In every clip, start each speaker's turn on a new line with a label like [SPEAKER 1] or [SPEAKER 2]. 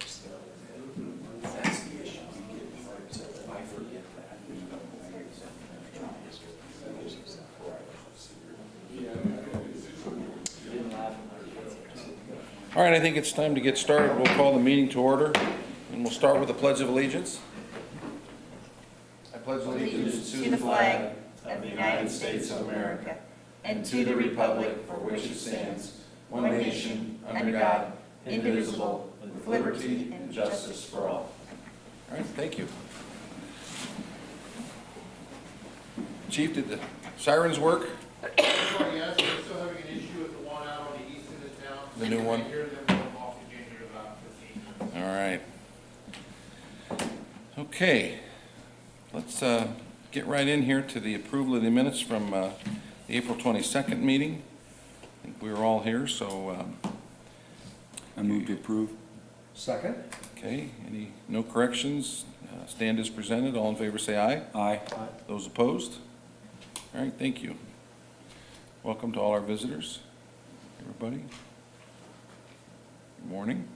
[SPEAKER 1] That's the issue. I forget that.
[SPEAKER 2] All right, I think it's time to get started. We'll call the meeting to order, and we'll start with the Pledge of Allegiance. I pledge allegiance
[SPEAKER 3] To the flag of the United States of America and to the republic for which it stands, one nation, under God, indivisible, with liberty and justice for all.
[SPEAKER 2] All right, thank you. Chief, did the sirens work?
[SPEAKER 4] Yes, we're still having an issue with the one out on the east end of town.
[SPEAKER 2] The new one?
[SPEAKER 4] I hear them going off again here about 15 minutes.
[SPEAKER 2] All right. Okay, let's get right in here to the approval of the minutes from the April 22nd meeting. I think we were all here, so,
[SPEAKER 5] I move to approve.
[SPEAKER 1] Second?
[SPEAKER 2] okay, no corrections? Stand as presented. All in favor say aye.
[SPEAKER 5] Aye.
[SPEAKER 2] Those opposed? All right, thank you. Welcome to all our visitors, everybody. Good morning.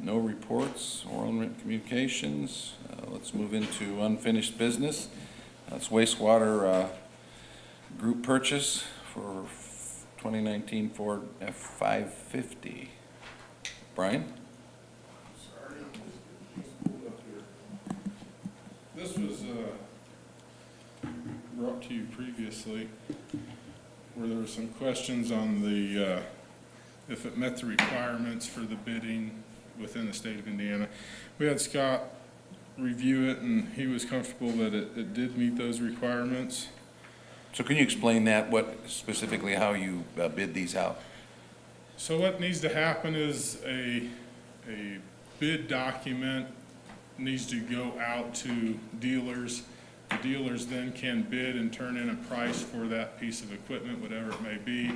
[SPEAKER 2] No reports, oral and written communications. Let's move into unfinished business. That's wastewater group purchase for 2019 Ford F-550. Brian?
[SPEAKER 6] This was brought to you previously, where there were some questions on the, if it met the requirements for the bidding within the state of Indiana. We had Scott review it, and he was comfortable that it did meet those requirements.
[SPEAKER 2] So can you explain that, specifically how you bid these out?
[SPEAKER 6] So what needs to happen is a bid document needs to go out to dealers. The dealers then can bid and turn in a price for that piece of equipment, whatever it may be,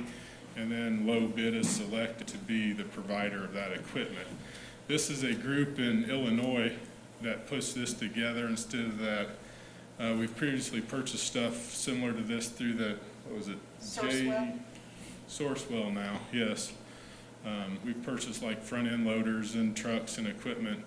[SPEAKER 6] and then low bid is selected to be the provider of that equipment. This is a group in Illinois that puts this together. Instead of that, we've previously purchased stuff similar to this through the, what was it?
[SPEAKER 3] Sourcewell?
[SPEAKER 6] Sourcewell now, yes. We've purchased like front end loaders and trucks and equipment.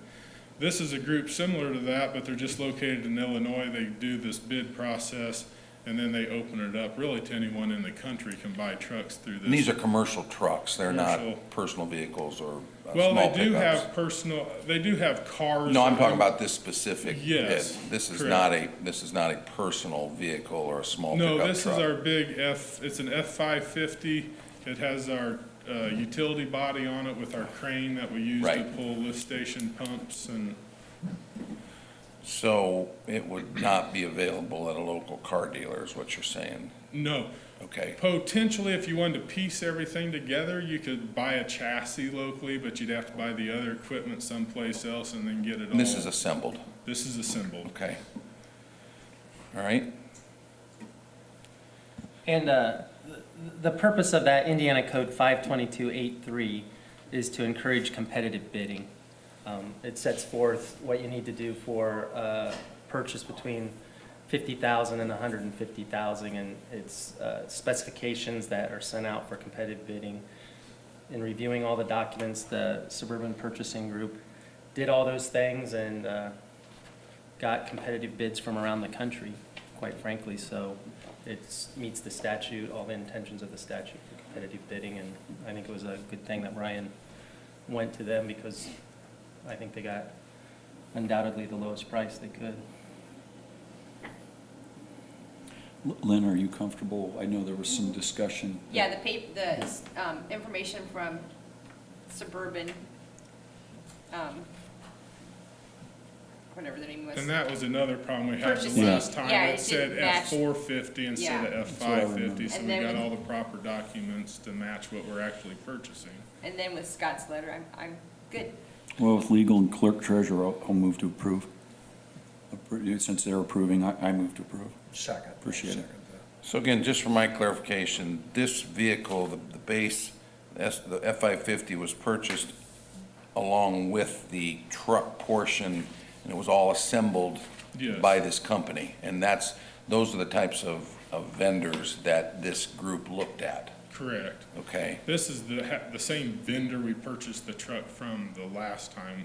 [SPEAKER 6] This is a group similar to that, but they're just located in Illinois. They do this bid process, and then they open it up really to anyone in the country can buy trucks through this.
[SPEAKER 2] And these are commercial trucks, they're
[SPEAKER 6] Commercial.
[SPEAKER 2] not personal vehicles or
[SPEAKER 6] Well,
[SPEAKER 2] small
[SPEAKER 6] they do
[SPEAKER 2] pickups.
[SPEAKER 6] have personal, they do have cars.
[SPEAKER 2] No, I'm
[SPEAKER 6] that
[SPEAKER 2] talking
[SPEAKER 6] are-
[SPEAKER 2] about this specific
[SPEAKER 6] Yes,
[SPEAKER 2] bid. This is
[SPEAKER 6] correct.
[SPEAKER 2] not a personal vehicle or a small pickup
[SPEAKER 6] No,
[SPEAKER 2] truck.
[SPEAKER 6] this is our big it's an F-550. It has our utility body on it with our crane that we use to
[SPEAKER 2] Right.
[SPEAKER 6] pull lift station pumps and.
[SPEAKER 2] So it would not be available at a local car dealer is what you're saying?
[SPEAKER 6] No,
[SPEAKER 2] Okay,
[SPEAKER 6] potentially if you wanted to piece everything together, you could buy a chassis locally, but you'd have to buy the other equipment someplace else and then get it all.
[SPEAKER 2] and this is assembled,
[SPEAKER 6] This is assembled.
[SPEAKER 2] okay. All right,
[SPEAKER 7] And the purpose of that Indiana Code 52283 is to encourage competitive bidding. It sets forth what you need to do for purchase between $50,000 and $150,000, and it's specifications that are sent out for competitive bidding. In reviewing all the documents, the Suburban Purchasing Group did all those things and got competitive bids from around the country, quite frankly, so it meets the statute, all the intentions of the statute for competitive bidding, and I think it was a good thing that Ryan went to them because I think they got undoubtedly the lowest price they could.
[SPEAKER 5] Lynn, are you comfortable? I know there was some discussion.
[SPEAKER 3] Yeah, the information from Suburban, whatever the name was.
[SPEAKER 6] And that was another problem we had the
[SPEAKER 3] Purchasing.
[SPEAKER 6] last time.
[SPEAKER 3] Yeah,
[SPEAKER 6] It
[SPEAKER 3] it
[SPEAKER 6] said
[SPEAKER 3] didn't match.
[SPEAKER 6] F-450 instead of
[SPEAKER 3] Yeah.
[SPEAKER 6] F-550, so
[SPEAKER 3] And
[SPEAKER 6] we
[SPEAKER 3] then
[SPEAKER 6] got
[SPEAKER 3] when-
[SPEAKER 6] all the proper documents to match what we're actually purchasing.
[SPEAKER 3] And then with Scott's letter, I'm good.
[SPEAKER 5] Well, with legal and clerk treasurer, I'll move to approve. Since they're approving, I move to approve.
[SPEAKER 1] Second.
[SPEAKER 5] Appreciate it.
[SPEAKER 1] Second that.
[SPEAKER 2] so again, just for my clarification, this vehicle, the base, the F-550 was purchased along with the truck portion, and it was all assembled
[SPEAKER 6] Yes.
[SPEAKER 2] by this company, and those are the types of vendors that this group looked at.
[SPEAKER 6] Correct.
[SPEAKER 2] Okay,
[SPEAKER 6] This is the same vendor we purchased the truck from the last time.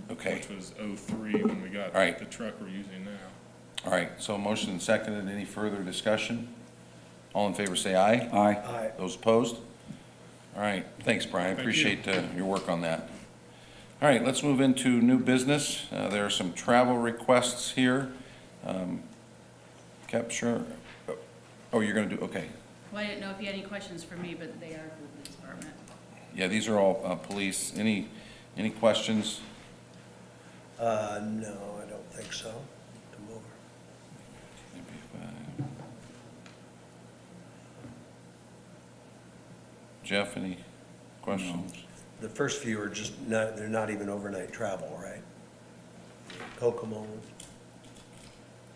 [SPEAKER 2] Okay.
[SPEAKER 6] Which was '03 when we got
[SPEAKER 2] All right.
[SPEAKER 6] the truck we're using now.
[SPEAKER 2] all right, so motion and seconded. Any further discussion? All in favor, say aye.
[SPEAKER 5] Aye.
[SPEAKER 2] Those opposed? All right, thanks, Brian.
[SPEAKER 6] Thank you.
[SPEAKER 2] Appreciate your work on that. All right, let's move into new business. There are some travel requests here. Capture, oh, you're going to do, okay.
[SPEAKER 8] Well, I didn't know if you had any questions for me, but they are for the police department.
[SPEAKER 2] Yeah, these are all police. Any questions?
[SPEAKER 1] No, I don't think so. Come over.
[SPEAKER 2] Jeff, any questions?
[SPEAKER 1] The first few are just not, they're not even overnight travel, right? Kokomo.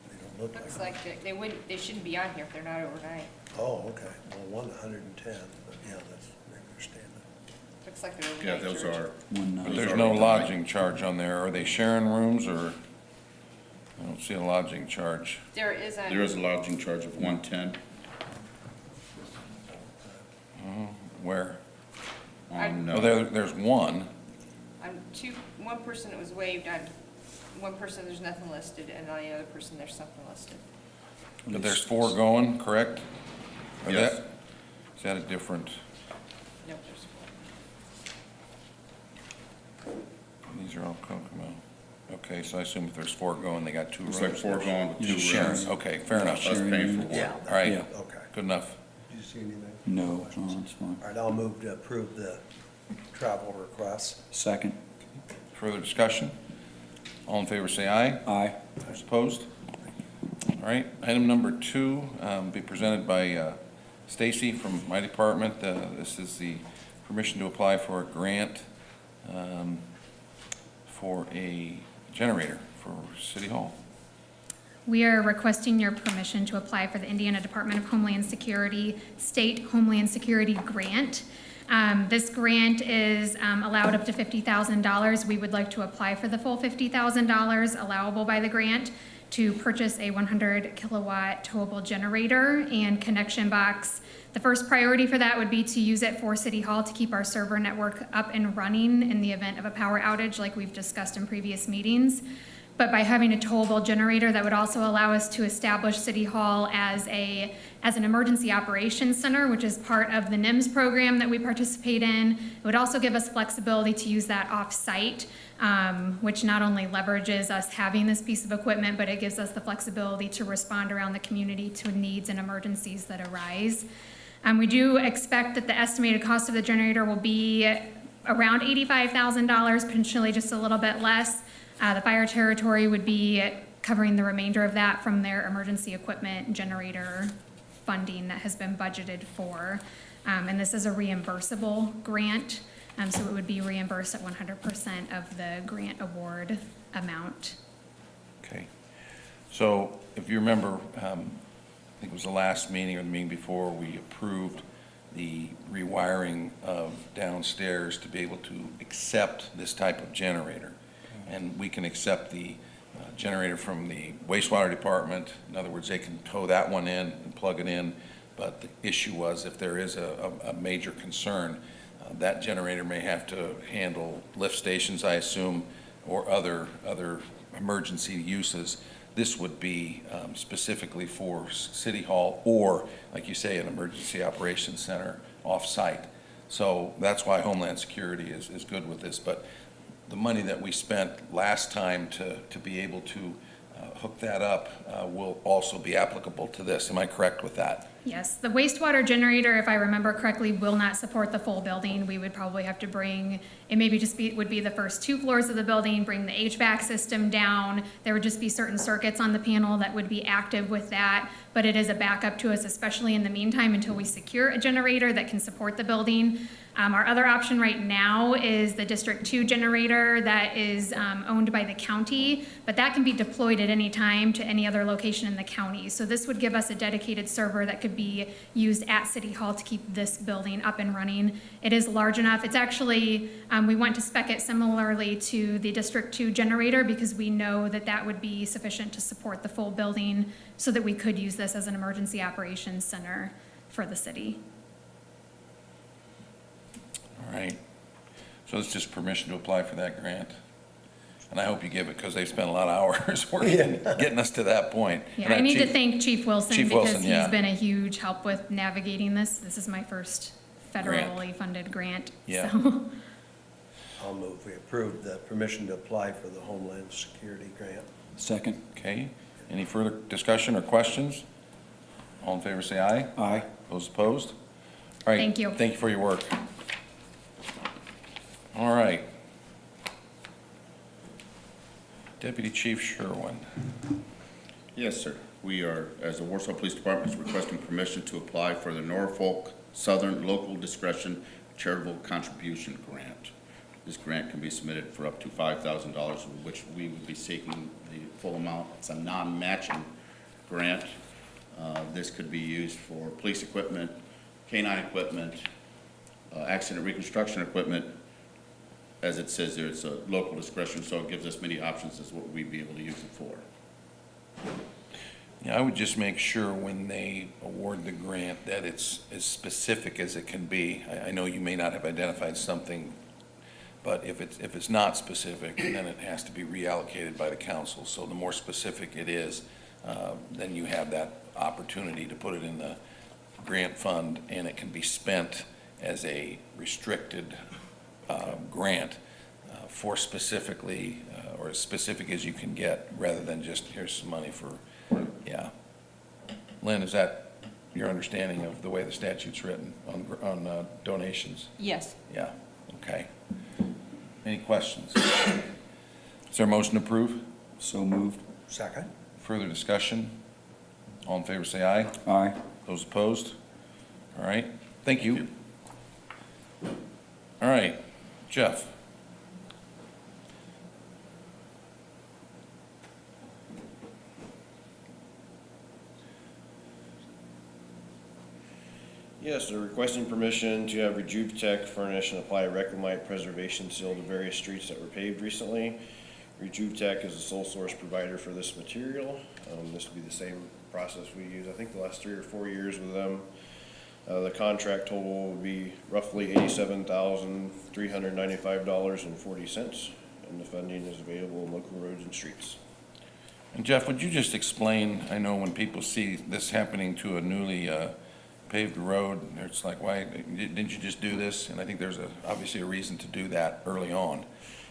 [SPEAKER 1] They don't look
[SPEAKER 3] Looks
[SPEAKER 1] like.
[SPEAKER 3] like they shouldn't be on here if they're not overnight.
[SPEAKER 1] Oh, okay. Well, 110, but yeah, that's, I understand that.
[SPEAKER 3] Looks like they're
[SPEAKER 9] Yeah,
[SPEAKER 3] overnight.
[SPEAKER 9] those
[SPEAKER 3] George.
[SPEAKER 9] are,
[SPEAKER 5] One,
[SPEAKER 2] But
[SPEAKER 9] Those
[SPEAKER 2] there's
[SPEAKER 9] are
[SPEAKER 2] no
[SPEAKER 9] overnight.
[SPEAKER 2] lodging charge on there. Are they sharing rooms or? I don't see a lodging charge.
[SPEAKER 3] There is
[SPEAKER 9] there is a lodging charge of 110
[SPEAKER 2] Where?
[SPEAKER 9] on,
[SPEAKER 2] Oh, there's one.
[SPEAKER 3] one person it was waived, on one person there's nothing listed, and on the other person there's something listed.
[SPEAKER 2] But there's 4 going, correct? Or
[SPEAKER 9] Yes.
[SPEAKER 2] that- Is that a different,
[SPEAKER 3] Nope, there's
[SPEAKER 2] these are all Kokomo. Okay, so I assume if there's 4 going, they got 2 rooms.
[SPEAKER 9] it's like 4 going with 2
[SPEAKER 2] Sharing,
[SPEAKER 9] rooms.
[SPEAKER 2] okay, fair enough.
[SPEAKER 9] Us paying for one.
[SPEAKER 1] Yeah.
[SPEAKER 2] All right,
[SPEAKER 5] Yeah.
[SPEAKER 1] Okay.
[SPEAKER 2] good enough.
[SPEAKER 1] Did you see anything?
[SPEAKER 5] no, it's fine.
[SPEAKER 1] All right, I'll move to approve the travel requests.
[SPEAKER 5] Second.
[SPEAKER 2] Further discussion? All in favor, say aye.
[SPEAKER 5] Aye.
[SPEAKER 2] Those opposed? All right, item number 2, be presented by Stacy from my department. This is the permission to apply for a grant for a generator for City Hall.
[SPEAKER 10] We are requesting your permission to apply for the Indiana Department of Homeland Security State Homeland Security Grant. This grant is allowed up to $50,000. We would like to apply for the full $50,000 allowable by the grant to purchase a 100 kilowatt towable generator and connection box. The first priority for that would be to use it for City Hall to keep our server network up and running in the event of a power outage like we've discussed in previous meetings. But by having a towable generator, that would also allow us to establish City Hall as an emergency operations center, which is part of the NIMS program that we participate in. It would also give us flexibility to use that off-site, which not only leverages us having this piece of equipment, but it gives us the flexibility to respond around the community to needs and emergencies that arise. We do expect that the estimated cost of the generator will be around $85,000, potentially just a little bit less. The fire territory would be covering the remainder of that from their emergency equipment generator funding that has been budgeted for. And this is a reimbursable grant, so it would be reimbursed at 100% of the grant award amount.
[SPEAKER 2] Okay. So if you remember, I think it was the last meeting or the meeting before, we approved the rewiring of downstairs to be able to accept this type of generator. And we can accept the generator from the wastewater department. In other words, they can tow that one in and plug it in. But the issue was if there is a major concern, that generator may have to handle lift stations, I assume, or other emergency uses. This would be specifically for City Hall or, like you say, an emergency operations center off-site. So that's why Homeland Security is good with this. But the money that we spent last time to be able to hook that up will also be applicable to this. Am I correct with that?
[SPEAKER 10] Yes, the wastewater generator, if I remember correctly, will not support the full building. We would probably have to bring, it maybe just would be the first 2 floors of the building, bring the HVAC system down. There would just be certain circuits on the panel that would be active with that, but it is a backup to us, especially in the meantime until we secure a generator that can support the building. Our other option right now is the District 2 generator that is owned by the county, but that can be deployed at any time to any other location in the county. So this would give us a dedicated server that could be used at City Hall to keep this building up and running. It is large enough. It's actually, we went to spec it similarly to the District 2 generator because we know that that would be sufficient to support the full building so that we could use this as an emergency operations center for the city.
[SPEAKER 2] All right. So it's just permission to apply for that grant? And I hope you give it, because they've spent a lot of hours working, getting us to that point.
[SPEAKER 10] Yeah,
[SPEAKER 2] And
[SPEAKER 10] I need to
[SPEAKER 2] Chief-
[SPEAKER 10] thank Chief Wilson
[SPEAKER 2] Chief
[SPEAKER 10] because
[SPEAKER 2] Wilson,
[SPEAKER 10] he's
[SPEAKER 2] yeah.
[SPEAKER 10] been a huge help with navigating this. This is my first federally funded grant.
[SPEAKER 2] Yeah.
[SPEAKER 10] So,
[SPEAKER 1] I'll move we approve the permission to apply for the Homeland Security Grant.
[SPEAKER 5] Second.
[SPEAKER 2] Okay, any further discussion or questions? All in favor, say aye.
[SPEAKER 5] Aye.
[SPEAKER 2] Those opposed? All right.
[SPEAKER 10] Thank you.
[SPEAKER 2] Thank you for your work. All right. Deputy Chief Sherwin.
[SPEAKER 9] Yes, sir. We are, as the Warsaw Police Department, is requesting permission to apply for the Norfolk Southern Local Discretion Charitable Contribution Grant. This grant can be submitted for up to $5,000, of which we would be seeking the full amount. It's a non-matching grant. This could be used for police equipment, canine equipment, accident reconstruction equipment. As it says there, it's a local discretion, so it gives us many options as what we'd be able to use it for.
[SPEAKER 2] Yeah, I would just make sure when they award the grant that it's as specific as it can be. I know you may not have identified something, but if it's not specific, then it has to be reallocated by the council. So the more specific it is, then you have that opportunity to put it in the grant fund, and it can be spent as a restricted grant for specifically, or as specific as you can get, rather than just, here's some money for, yeah. Lynn, is that your understanding of the way the statute's written on donations?
[SPEAKER 3] Yes.
[SPEAKER 2] Yeah, okay. Any questions? Is there a motion to approve?
[SPEAKER 5] So moved.
[SPEAKER 1] Second?
[SPEAKER 2] Further discussion? All in favor, say aye.
[SPEAKER 5] Aye.
[SPEAKER 2] Those opposed? All right, thank you. All right, Jeff.
[SPEAKER 11] Yes, they're requesting permission to have Rejuve furnish and apply a reclamite preservation seal to various streets that were paved recently. Rejuve is the sole source provider for this material. This will be the same process we use, I think, the last 3 or 4 years with them. The contract total will be roughly $87,395.40, and the funding is available in local roads and streets.
[SPEAKER 2] And Jeff, would you just explain, I know when people see this happening to a newly paved road, it's like, why, didn't you just do this? And I think there's obviously a reason to do that early on.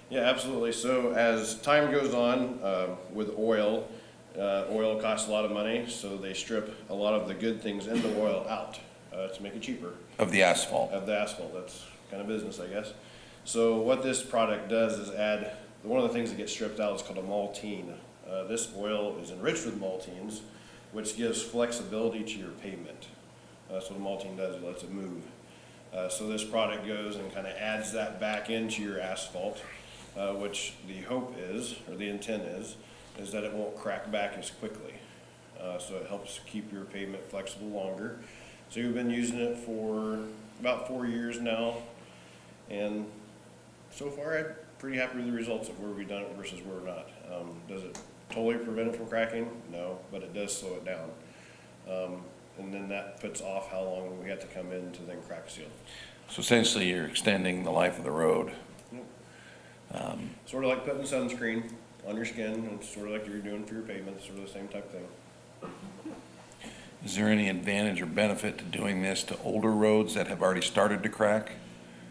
[SPEAKER 11] Yeah, absolutely. So as time goes on with oil, oil costs a lot of money, so they strip a lot of the good things in the oil out to make it cheaper.
[SPEAKER 2] Of the asphalt.
[SPEAKER 11] Of the asphalt. That's kind of business, I guess. So what this product does is add, one of the things that gets stripped out is called a maltine. This oil is enriched with maltines, which gives flexibility to your pavement. So the maltine does, it lets it move. So this product goes and kind of adds that back into your asphalt, which the hope is, or the intent is that it won't crack back as quickly. So it helps keep your pavement flexible longer. So we've been using it for about 4 years now, and so far I'm pretty happy with the results of where we've done it versus where we're not. Does it totally prevent it from cracking? No, but it does slow it down. And then that puts off how long we have to come in to then crack seal.
[SPEAKER 2] So essentially, you're extending the life of the road.
[SPEAKER 11] Sort of like putting sunscreen on your skin, and sort of like you're doing for your pavement, sort of the same type thing.
[SPEAKER 2] Is there any advantage or benefit to doing this to older roads that have already started to crack?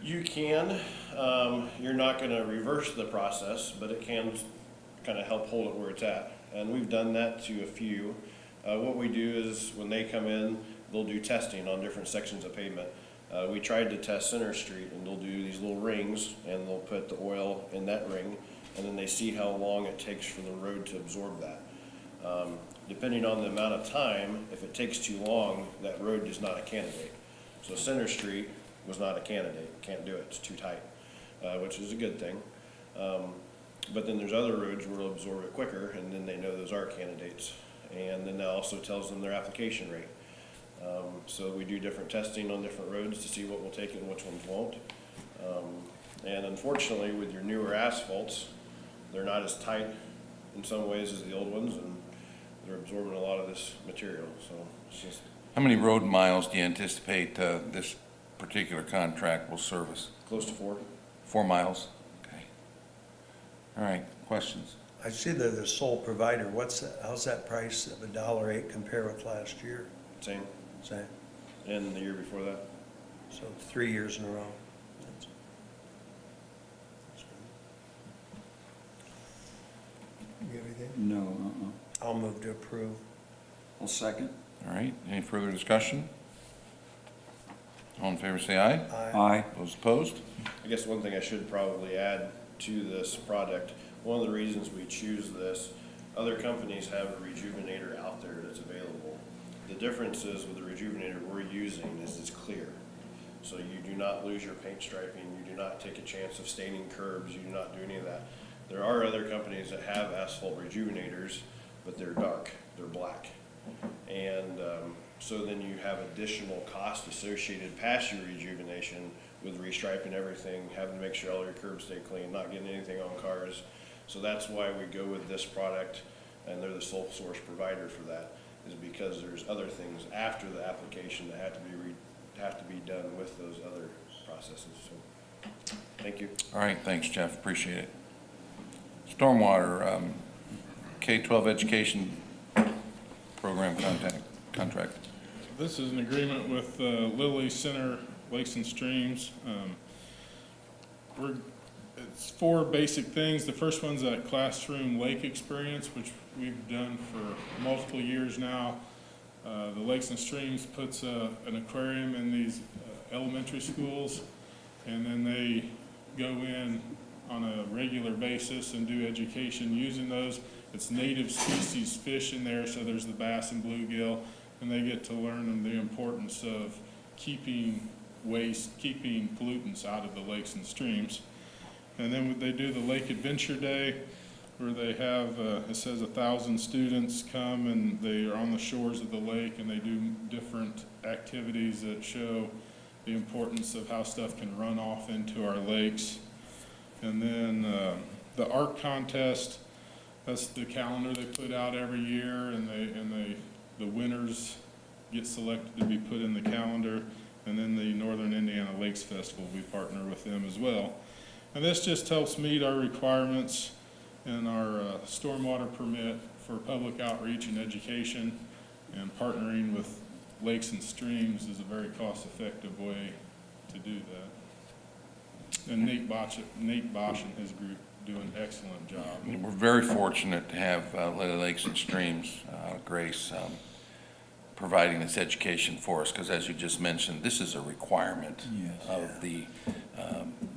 [SPEAKER 11] You can. You're not going to reverse the process, but it can kind of help hold it where it's at. And we've done that to a few. What we do is when they come in, they'll do testing on different sections of pavement. We tried to test Center Street, and they'll do these little rings, and they'll put the oil in that ring, and then they see how long it takes for the road to absorb that. Depending on the amount of time, if it takes too long, that road is not a candidate. So Center Street was not a candidate, can't do it, it's too tight, which is a good thing. But then there's other roads where it'll absorb it quicker, and then they know those are candidates. And then that also tells them their application rate. So we do different testing on different roads to see what will take it and which ones won't. And unfortunately, with your newer asphalts, they're not as tight in some ways as the old ones, and they're absorbing a lot of this material, so it's just.
[SPEAKER 2] How many road miles do you anticipate this particular contract will service?
[SPEAKER 11] Close to 4.
[SPEAKER 2] 4 miles? Okay. All right, questions?
[SPEAKER 1] I see they're the sole provider. How's that price of $1.08 compare with last year?
[SPEAKER 11] Same,
[SPEAKER 1] Same.
[SPEAKER 11] and the year before that.
[SPEAKER 1] So 3 years in a row. That's good. You got anything?
[SPEAKER 5] No,
[SPEAKER 1] I'll move to approve.
[SPEAKER 5] I'll second.
[SPEAKER 2] All right, any further discussion? All in favor, say aye.
[SPEAKER 5] Aye.
[SPEAKER 2] Those opposed?
[SPEAKER 11] I guess one thing I should probably add to this product, one of the reasons we choose this, other companies have a rejuvenator out there that's available. The difference is with the rejuvenator we're using is it's clear. So you do not lose your paint striping, you do not take a chance of staining curbs, you do not do any of that. There are other companies that have asphalt rejuvenators, but they're dark, they're black. And so then you have additional cost associated past your rejuvenation with restriping everything, having to make sure all your curbs stay clean, not getting anything on cars. So that's why we go with this product, and they're the sole source provider for that, is because there's other things after the application that have to be done with those other processes. So, thank you.
[SPEAKER 2] All right, thanks, Jeff, appreciate it. Stormwater, K-12 education program contract.
[SPEAKER 6] This is an agreement with Lilly Center Lakes and Streams. It's 4 basic things. The first one's that classroom lake experience, which we've done for multiple years now. The Lakes and Streams puts an aquarium in these elementary schools, and then they go in on a regular basis and do education using those. It's native species fish in there, so there's the bass and bluegill, and they get to learn the importance of keeping waste, keeping pollutants out of the lakes and streams. And then they do the Lake Adventure Day, where they have, it says 1,000 students come and they are on the shores of the lake and they do different activities that show the importance of how stuff can run off into our lakes. And then the art contest, that's the calendar they put out every year, and the winners get selected to be put in the calendar. And then the Northern Indiana Lakes Festival, we partner with them as well. And this just helps meet our requirements and our stormwater permit for public outreach and education, and partnering with lakes and streams is a very cost-effective way to do that. And Nate Bosch and his group do an excellent job.
[SPEAKER 2] We're very fortunate to have Lily Lakes and Streams, Grace, providing this education for us, because as you just mentioned, this is a requirement of the,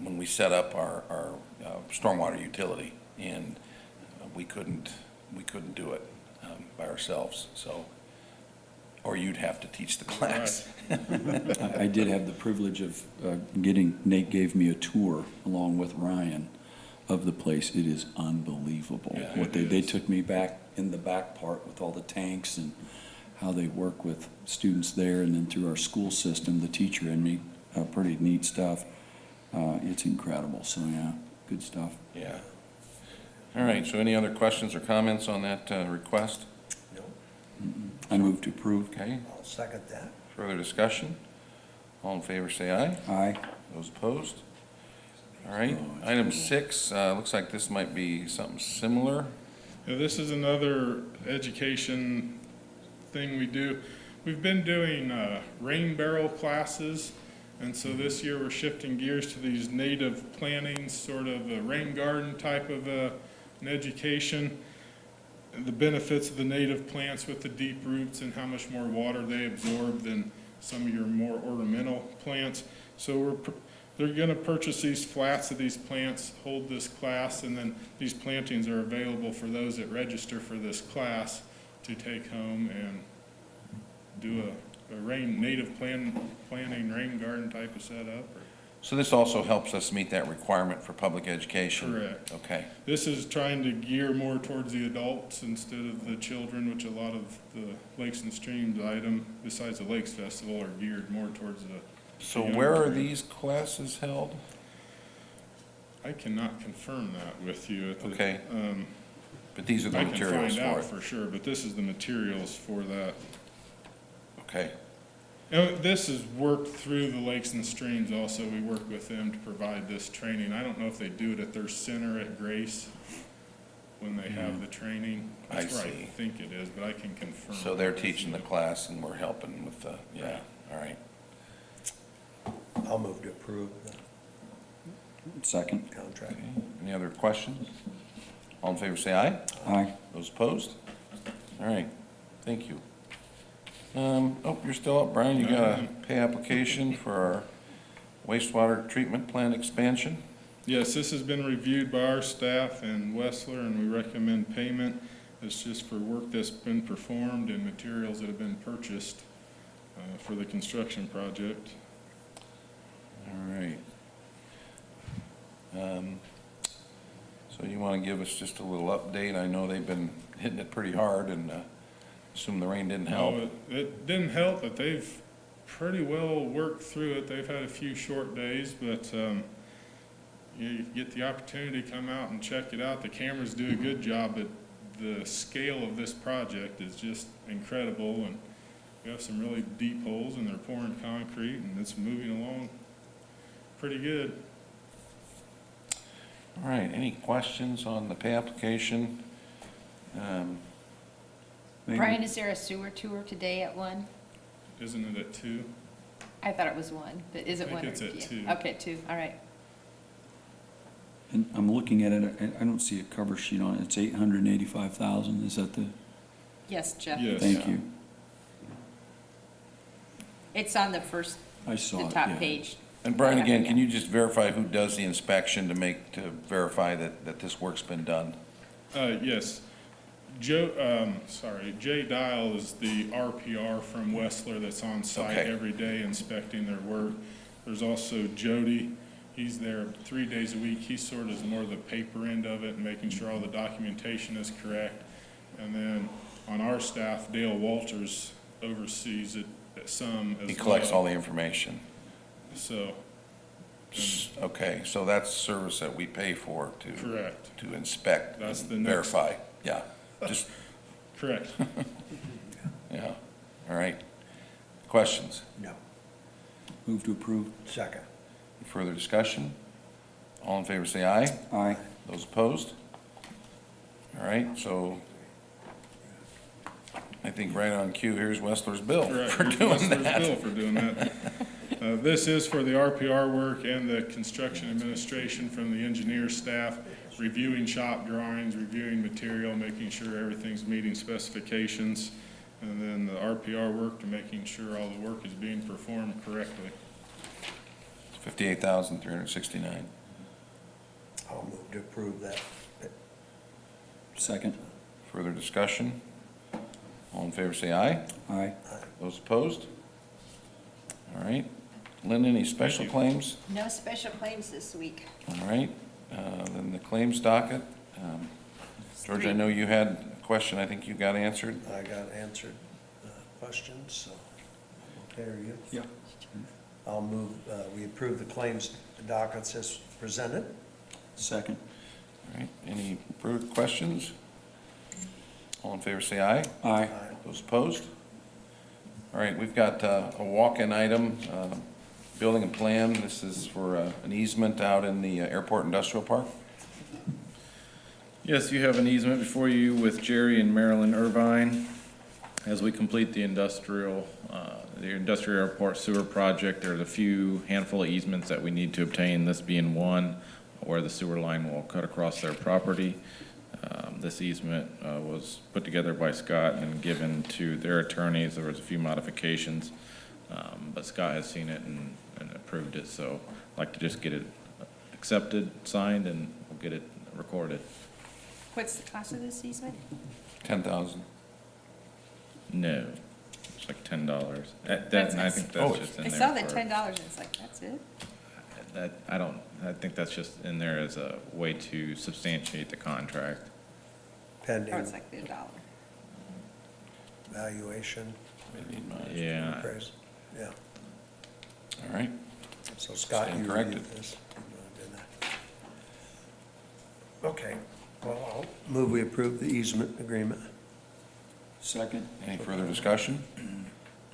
[SPEAKER 2] when we set up our stormwater utility, and we couldn't do it by ourselves, so, or you'd have to teach the class.
[SPEAKER 5] I did have the privilege of Nate gave me a tour along with Ryan of the place. It is unbelievable.
[SPEAKER 2] Yeah,
[SPEAKER 5] What they took me back in the back part with all the tanks and how they work with students there, and then through our school system, the teacher and me, pretty neat stuff. It's incredible. So yeah, good stuff.
[SPEAKER 2] Yeah. All right, so any other questions or comments on that request?
[SPEAKER 1] No,
[SPEAKER 5] I move to approve.
[SPEAKER 2] Okay,
[SPEAKER 1] I'll second that.
[SPEAKER 2] further discussion? All in favor, say aye.
[SPEAKER 5] Aye.
[SPEAKER 2] Those opposed? All right, item 6, looks like this might be something similar.
[SPEAKER 6] Now, this is another education thing we do. We've been doing rain barrel classes, and so this year we're shifting gears to these native plantings, sort of a rain garden type of an education. And the benefits of the native plants with the deep roots and how much more water they absorb than some of your more ornamental plants. So they're going to purchase these flats of these plants, hold this class, and then these plantings are available for those that register for this class to take home and do a native planting rain garden type of setup.
[SPEAKER 2] So this also helps us meet that requirement for public education?
[SPEAKER 6] Correct.
[SPEAKER 2] Okay,
[SPEAKER 6] This is trying to gear more towards the adults instead of the children, which a lot of the Lakes and Streams item, besides the Lakes Festival, are geared more towards the.
[SPEAKER 2] so
[SPEAKER 6] the
[SPEAKER 2] where are
[SPEAKER 6] younger.
[SPEAKER 2] these classes held?
[SPEAKER 6] I cannot confirm that with you. At the,
[SPEAKER 2] Okay. But these are the
[SPEAKER 6] I can
[SPEAKER 2] materials
[SPEAKER 6] find out
[SPEAKER 2] for it?
[SPEAKER 6] for sure, but this is the materials for that.
[SPEAKER 2] Okay.
[SPEAKER 6] And this is worked through the lakes and streams also. We work with them to provide this training. I don't know if they do it at their center at Grace when they have the training.
[SPEAKER 2] I
[SPEAKER 6] That's where I
[SPEAKER 2] see.
[SPEAKER 6] think it is, but I can confirm.
[SPEAKER 2] So they're teaching the class and we're helping with the, yeah, all right.
[SPEAKER 1] I'll move to approve the
[SPEAKER 5] Second.
[SPEAKER 1] contract.
[SPEAKER 2] Okay. Any other questions? All in favor, say aye.
[SPEAKER 5] Aye.
[SPEAKER 2] Those opposed? All right, thank you. Oh, you're still up, Brian. You got a pay application for our wastewater treatment plant expansion?
[SPEAKER 6] Yes, this has been reviewed by our staff in Westler, and we recommend payment. It's just for work that's been performed and materials that have been purchased for the construction project.
[SPEAKER 2] All right. So you want to give us just a little update? I know they've been hitting it pretty hard and assume the rain didn't help.
[SPEAKER 6] No, it didn't help, but they've pretty well worked through it. They've had a few short days, but you get the opportunity to come out and check it out. The cameras do a good job, but the scale of this project is just incredible, and we have some really deep holes, and they're pouring concrete, and it's moving along pretty good.
[SPEAKER 2] All right, any questions on the pay application?
[SPEAKER 5] Maybe-
[SPEAKER 3] Brian, is there a sewer tour today at 1?
[SPEAKER 6] Isn't it at 2?
[SPEAKER 3] I thought it was 1, but is it
[SPEAKER 6] I think
[SPEAKER 3] 1?
[SPEAKER 6] it's at 2.
[SPEAKER 3] Okay, 2, all right.
[SPEAKER 5] And I'm looking at it, I don't see a cover sheet on it. It's 885,000. Is that the,
[SPEAKER 3] Yes, Jeff.
[SPEAKER 6] Yes.
[SPEAKER 5] thank you.
[SPEAKER 3] It's on the first,
[SPEAKER 5] I saw
[SPEAKER 3] the
[SPEAKER 5] it,
[SPEAKER 3] top
[SPEAKER 5] yeah.
[SPEAKER 3] page.
[SPEAKER 2] And Brian, again, can you just verify who does the inspection to verify that this work's been done?
[SPEAKER 6] Yes. Jay Dial is the RPR from Westler that's on site
[SPEAKER 2] Okay.
[SPEAKER 6] every day inspecting their work. There's also Jody. He's there 3 days a week. He sort of is more the paper end of it and making sure all the documentation is correct. And then on our staff, Dale Walters oversees it some as well.
[SPEAKER 2] He collects all the information.
[SPEAKER 6] So,
[SPEAKER 2] Okay, so that's service that we pay for
[SPEAKER 6] correct,
[SPEAKER 2] to inspect,
[SPEAKER 6] That's
[SPEAKER 2] and
[SPEAKER 6] the next-
[SPEAKER 2] verify. Yeah, just,
[SPEAKER 6] correct.
[SPEAKER 2] yeah, all right. Questions?
[SPEAKER 1] No.
[SPEAKER 5] Move to approve.
[SPEAKER 1] Second.
[SPEAKER 2] Further discussion? All in favor, say aye.
[SPEAKER 5] Aye.
[SPEAKER 2] Those opposed? All right, so I think right on cue, here's Westler's bill
[SPEAKER 6] Correct.
[SPEAKER 2] for doing
[SPEAKER 6] Westler's
[SPEAKER 2] that.
[SPEAKER 6] bill for doing that. This is for the RPR work and the construction administration from the engineer staff, reviewing shop drawings, reviewing material, making sure everything's meeting specifications, and then the RPR work to making sure all the work is being performed correctly.
[SPEAKER 2] 58,369.
[SPEAKER 1] I'll move to approve that.
[SPEAKER 5] Second.
[SPEAKER 2] Further discussion? All in favor, say aye.
[SPEAKER 5] Aye.
[SPEAKER 2] Those opposed? All right. Lynn, any special
[SPEAKER 6] you.
[SPEAKER 2] claims?
[SPEAKER 3] No special claims this week.
[SPEAKER 2] All right, then the claims docket. George, I know you had a question I think you got answered.
[SPEAKER 1] I got answered questions, so, okay, are you?
[SPEAKER 5] Yeah.
[SPEAKER 1] I'll move, we approve the claims dockets as presented.
[SPEAKER 5] Second.
[SPEAKER 2] All right, any further questions? All in favor, say aye.
[SPEAKER 5] Aye.
[SPEAKER 2] Those opposed? All right, we've got a walk-in item, building and plan. This is for an easement out in the airport industrial park.
[SPEAKER 12] Yes, you have an easement before you with Jerry and Marilyn Irvine. As we complete the industrial airport sewer project, there's a few handful of easements that we need to obtain, this being one, where the sewer line will cut across their property. This easement was put together by Scott and given to their attorneys. There was a few modifications, but Scott has seen it and approved it, so I'd like to just get it accepted, signed, and we'll get it recorded.
[SPEAKER 3] What's the cost of this easement?
[SPEAKER 2] 10,000.
[SPEAKER 12] No, it's like $10. That,
[SPEAKER 3] That's
[SPEAKER 12] and I
[SPEAKER 3] nice.
[SPEAKER 12] think
[SPEAKER 2] Oh,
[SPEAKER 12] that's just in
[SPEAKER 3] I
[SPEAKER 12] there.
[SPEAKER 3] saw the
[SPEAKER 12] for-
[SPEAKER 3] $10 and it's like, that's it?
[SPEAKER 12] I think that's just in there as a way to substantiate the contract.
[SPEAKER 3] Or
[SPEAKER 1] Pending
[SPEAKER 3] it's like the $1?
[SPEAKER 1] valuation,
[SPEAKER 12] Yeah,
[SPEAKER 1] appraisal. Yeah,
[SPEAKER 2] All right,
[SPEAKER 1] so Scott,
[SPEAKER 2] Stand
[SPEAKER 1] you
[SPEAKER 2] corrected.
[SPEAKER 1] reviewed this. You wanna do that? Okay, well, I'll move we approve the easement agreement.
[SPEAKER 5] Second.
[SPEAKER 2] any further discussion?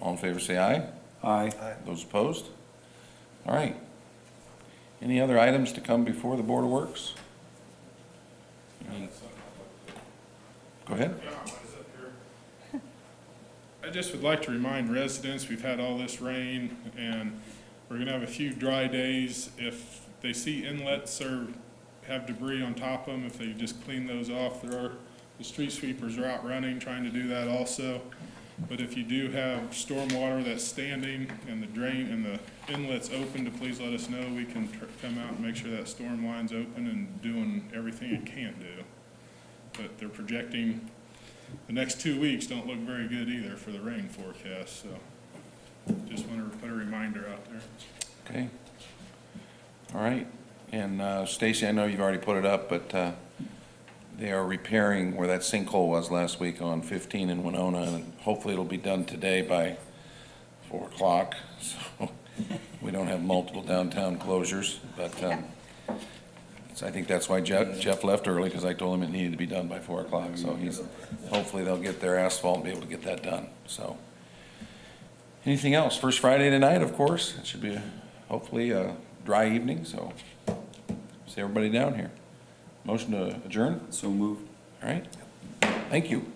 [SPEAKER 2] All in favor, say aye.
[SPEAKER 5] Aye.
[SPEAKER 2] Those opposed? All right. Any other items to come before the Board of Works? Go ahead.
[SPEAKER 6] I just would like to remind residents, we've had all this rain, and we're gonna have a few dry days. If they see inlets or have debris on top of them, if they just clean those off, the street sweepers are out running, trying to do that also. But if you do have stormwater that's standing and the drain and the inlet's open, to please let us know. We can come out and make sure that storm line's open and doing everything it can do. But they're projecting the next 2 weeks don't look very good either for the rain forecast, so just want to put a reminder out there.
[SPEAKER 2] Okay. All right. And Stacy, I know you've already put it up, but they are repairing where that sinkhole was last week on 15 in Winona, and hopefully it'll be done today by 4 o'clock, so we don't have multiple downtown closures. But so I think that's why Jeff left early, because I told him it needed to be done by 4 o'clock. So hopefully they'll get their asphalt and be able to get that done. So anything else? First Friday tonight, of course. It should be hopefully a dry evening, so see everybody down here. Motion to adjourn?
[SPEAKER 5] So moved.
[SPEAKER 2] All right. Thank you.